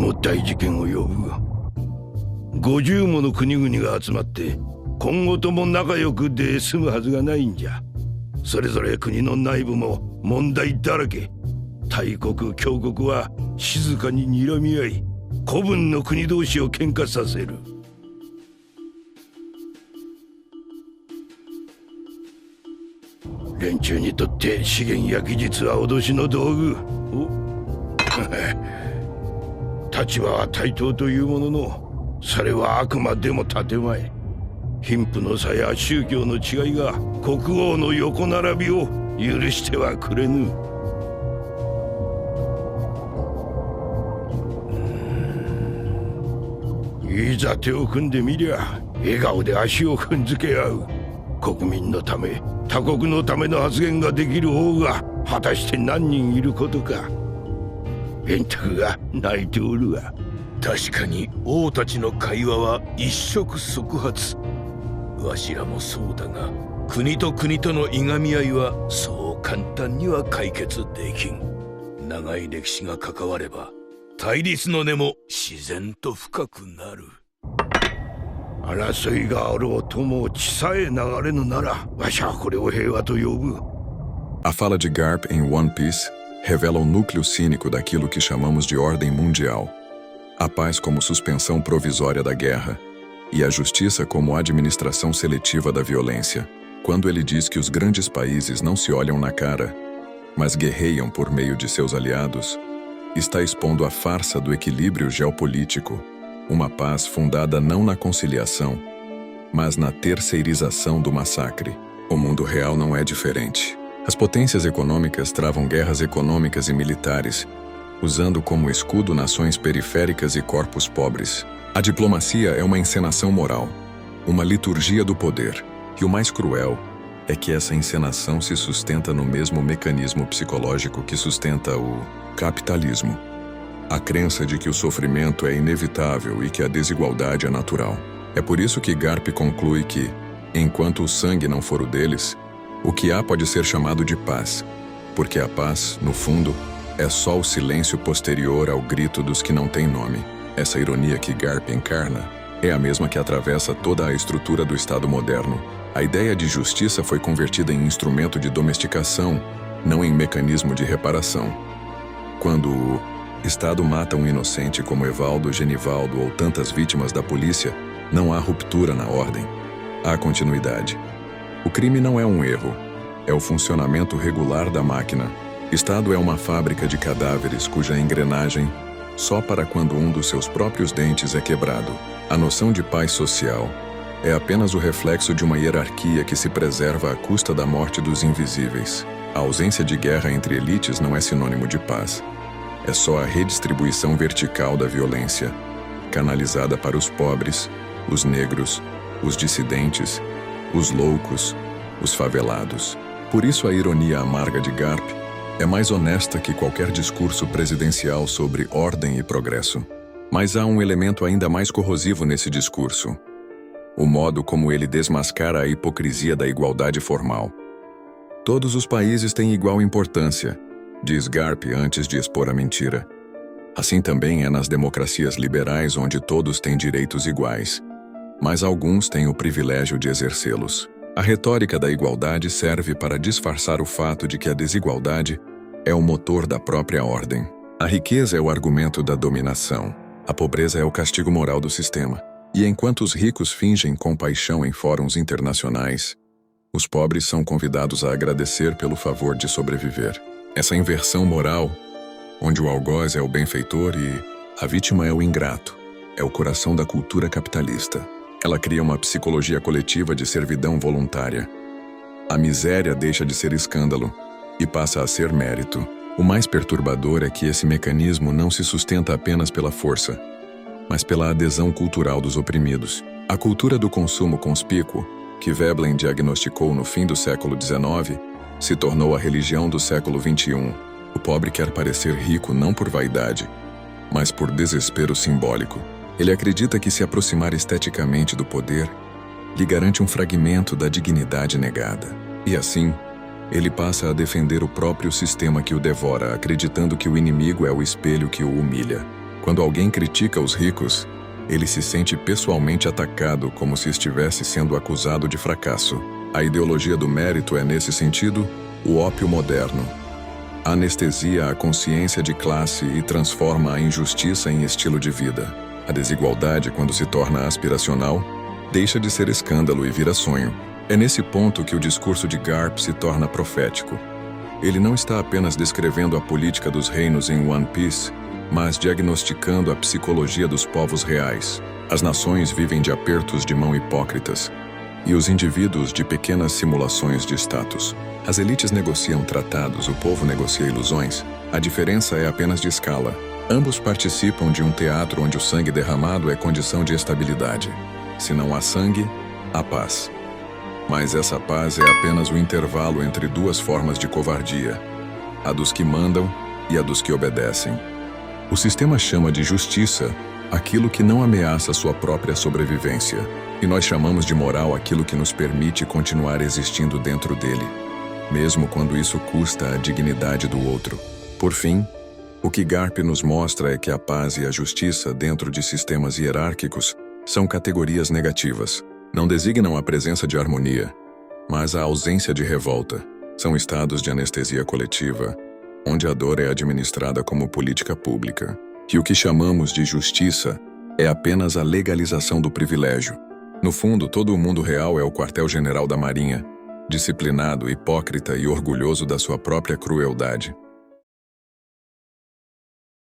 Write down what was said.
も大事件を呼ぶ。50もの国々が集まって今後とも仲良くで済むはずがないんじゃ。それぞれ国の内部も問題だらけ。大国強国は静かに睨み合い、子分の国同士を喧嘩させる。連中にとって資源や技術は脅しの道具。立場は対等というものの、それはあくまでも建前。貧富の差や宗教の違いが国王の横並びを許してはくれぬ。いざ手を組んでみりゃ笑顔で足を踏んづけ合う。国民のため他国のための発言ができる王が果たして何人いることか。円卓が泣いておるわ。確かに王たちの会話は一触即発。わしらもそうだが、国と国とのいがみ合いはそう簡単には解決できん。長い歴史が関われば対立の根も自然と深くなる。争いがあろうとも血さえ流れぬなら、わしはこれを平和と呼ぶ。A fala de Garp em One Piece revela o núcleo cínico daquilo que chamamos de ordem mundial. A paz como suspensão provisória da guerra e a justiça como administração seletiva da violência. Quando ele diz que os grandes países não se olham na cara, mas guerreiam por meio de seus aliados, está expondo a farsa do equilíbrio geopolítico, uma paz fundada não na conciliação, mas na terceirização do massacre. O mundo real não é diferente. As potências econômicas travam guerras econômicas e militares, usando como escudo nações periféricas e corpos pobres. A diplomacia é uma encenação moral, uma liturgia do poder, e o mais cruel é que essa encenação se sustenta no mesmo mecanismo psicológico que sustenta o capitalismo. A crença de que o sofrimento é inevitável e que a desigualdade é natural. É por isso que Garp conclui que, enquanto o sangue não for o deles, o que há pode ser chamado de paz, porque a paz, no fundo, é só o silêncio posterior ao grito dos que não têm nome. Essa ironia que Garp encarna é a mesma que atravessa toda a estrutura do Estado moderno. A ideia de justiça foi convertida em instrumento de domesticação, não em mecanismo de reparação. Quando o Estado mata um inocente como Evaldo, Genivaldo ou tantas vítimas da polícia, não há ruptura na ordem. Há continuidade. O crime não é um erro, é o funcionamento regular da máquina. Estado é uma fábrica de cadáveres cuja engrenagem só para quando um dos seus próprios dentes é quebrado. A noção de paz social é apenas o reflexo de uma hierarquia que se preserva à custa da morte dos invisíveis. A ausência de guerra entre elites não é sinônimo de paz. É só a redistribuição vertical da violência, canalizada para os pobres, os negros, os dissidentes, os loucos, os favelados. Por isso a ironia amarga de Garp é mais honesta que qualquer discurso presidencial sobre ordem e progresso. Mas há um elemento ainda mais corrosivo nesse discurso: o modo como ele desmascara a hipocrisia da igualdade formal. Todos os países têm igual importância, diz Garp antes de expor a mentira. Assim também é nas democracias liberais, onde todos têm direitos iguais, mas alguns têm o privilégio de exercê-los. A retórica da igualdade serve para disfarçar o fato de que a desigualdade é o motor da própria ordem. A riqueza é o argumento da dominação. A pobreza é o castigo moral do sistema. E enquanto os ricos fingem compaixão em fóruns internacionais, os pobres são convidados a agradecer pelo favor de sobreviver. Essa inversão moral, onde o algoz é o benfeitor e a vítima é o ingrato, é o coração da cultura capitalista. Ela cria uma psicologia coletiva de servidão voluntária. A miséria deixa de ser escândalo e passa a ser mérito. O mais perturbador é que esse mecanismo não se sustenta apenas pela força, mas pela adesão cultural dos oprimidos. A cultura do consumo conspícuo, que Veblen diagnosticou no fim do século XIX, se tornou a religião do século XXI. O pobre quer parecer rico não por vaidade, mas por desespero simbólico. Ele acredita que se aproximar esteticamente do poder lhe garante um fragmento da dignidade negada. E assim, ele passa a defender o próprio sistema que o devora, acreditando que o inimigo é o espelho que o humilha. Quando alguém critica os ricos, ele se sente pessoalmente atacado como se estivesse sendo acusado de fracasso. A ideologia do mérito é, nesse sentido, o ópio moderno. Anestesia a consciência de classe e transforma a injustiça em estilo de vida. A desigualdade, quando se torna aspiracional, deixa de ser escândalo e vira sonho. É nesse ponto que o discurso de Garp se torna profético. Ele não está apenas descrevendo a política dos reinos em One Piece, mas diagnosticando a psicologia dos povos reais. As nações vivem de apertos de mão hipócritas, e os indivíduos de pequenas simulações de status. As elites negociam tratados, o povo negocia ilusões. A diferença é apenas de escala. Ambos participam de um teatro onde o sangue derramado é condição de estabilidade. Se não há sangue, há paz. Mas essa paz é apenas o intervalo entre duas formas de covardia, a dos que mandam e a dos que obedecem. O sistema chama de justiça aquilo que não ameaça sua própria sobrevivência, e nós chamamos de moral aquilo que nos permite continuar existindo dentro dele, mesmo quando isso custa a dignidade do outro. Por fim, o que Garp nos mostra é que a paz e a justiça dentro de sistemas hierárquicos são categorias negativas. Não designam a presença de harmonia, mas a ausência de revolta. São estados de anestesia coletiva, onde a dor é administrada como política pública. E o que chamamos de justiça é apenas a legalização do privilégio. No fundo, todo o mundo real é o quartel-general da Marinha, disciplinado, hipócrita e orgulhoso da sua própria crueldade.